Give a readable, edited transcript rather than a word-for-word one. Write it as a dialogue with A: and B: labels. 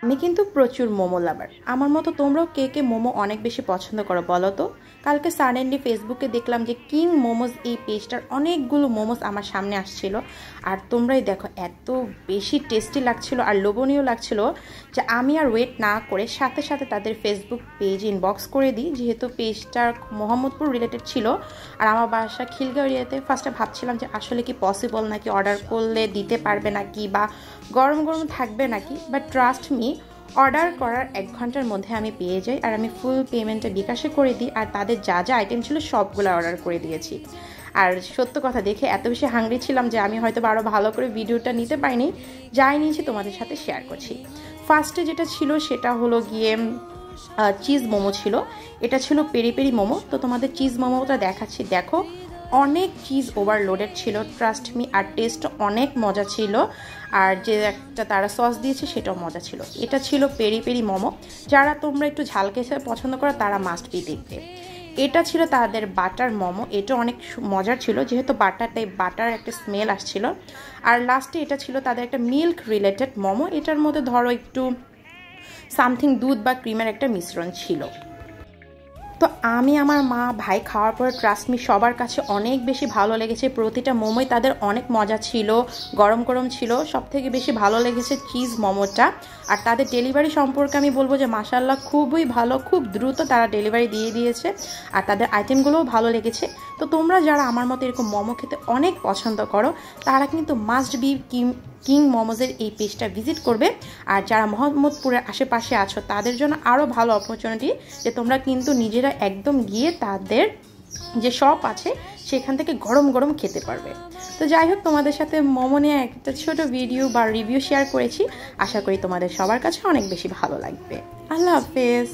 A: আমি কিন্তু প্রচুর মোমো লাভার। আমার মতো তোমরাও কে কে মোমো অনেক বেশি পছন্দ করো বলো তো? কালকে সাডেনলি ফেসবুকে দেখলাম যে কিং মোমোস এই পেজটার অনেকগুলো মোমোস আমার সামনে আসছিল। আর তোমরাই দেখো এত বেশি টেস্টি লাগছিল আর লোভনীয় লাগছিল যে আমি আর ওয়েট না করে সাথে সাথে তাদের ফেসবুক পেজ ইনবক্স করে দিই, যেহেতু পেজটা মোহাম্মদপুর রিলেটেড ছিল আর আমার বাসা খিলগাঁও এরিয়াতে। ফার্স্টে ভাবছিলাম যে আসলে কি পসিবল নাকি, অর্ডার করলে দিতে পারবে নাকি বা গরম গরম থাকবে নাকি, বাট ট্রাস্ট মি, অর্ডার করার 1 ঘন্টার মধ্যে আমি পেয়ে যাই আর আমি ফুল পেমেন্টটা বিকাশে করে দিই আর তাদের যা যা আইটেম ছিল সবগুলো অর্ডার করে দিয়েছি। আর সত্য কথা, দেখে এত বেশি হাংরি ছিলাম যে আমি হয়তো আরও ভালো করে ভিডিওটা নিতে পারিনি, যাই নিয়েছি তোমাদের সাথে শেয়ার করছি। ফার্স্টে যেটা ছিল সেটা হলো গিয়ে চিজ মোমো ছিল। এটা ছিল পেরি পেরি মোমো। তো তোমাদের চিজ মোমোটা দেখাচ্ছি, দেখো অনেক চিজ ওভারলোডেড ছিল, ট্রাস্ট মি, আর টেস্ট অনেক মজা ছিল। আর যে একটা তারা সস দিয়েছে সেটাও মজা ছিল। এটা ছিল পেরি পেরি মোমো। যারা তোমরা একটু ঝাল খেতে পছন্দ করো তারা মাস্ট বি দেখবে। এটা ছিল তাদের বাটার মোমো। এটা অনেক মজার ছিল, যেহেতু বাটার তাই বাটার একটা স্মেল আসছিল। আর লাস্টে এটা ছিল তাদের একটা মিল্ক রিলেটেড মোমো। এটার মধ্যে ধরো একটু সামথিং দুধ বা ক্রিমের একটা মিশ্রণ ছিল। তো আমি, আমার মা, ভাই খাওয়ার পর ট্রাস্ট মি সবার কাছে অনেক বেশি ভালো লেগেছে। প্রতিটা মোমোই তাদের অনেক মজা ছিল, গরম গরম ছিল। সব থেকে বেশি ভালো লেগেছে চিজ মোমোটা। আর তাদের ডেলিভারি সম্পর্কে আমি বলবো যে মাশাআল্লাহ খুবই ভালো, খুব দ্রুত তারা ডেলিভারি দিয়ে দিয়েছে। আর তাদের আইটেমগুলোও ভালো লেগেছে। তো তোমরা যারা আমার মতো এরকম মোমো খেতে অনেক পছন্দ করো তারা কিন্তু মাস্ট বি কিং মোমোজের এই পেজটা ভিজিট করবে। আর যারা মোহাম্মদপুরের আশেপাশে আছো তাদের জন্য আরও ভালো অপরচুনিটি যে তোমরা কিন্তু নিজেরা একদম গিয়ে তাদের যে শপ আছে সেখান থেকে গরম গরম খেতে পারবে। তো যাই হোক, তোমাদের সাথে মোমো নিয়ে একটা ছোট ভিডিও বা রিভিউ শেয়ার করেছি। আশা করি তোমাদের সবার কাছে অনেক বেশি ভালো লাগবে। আল্লাহ হাফেজ।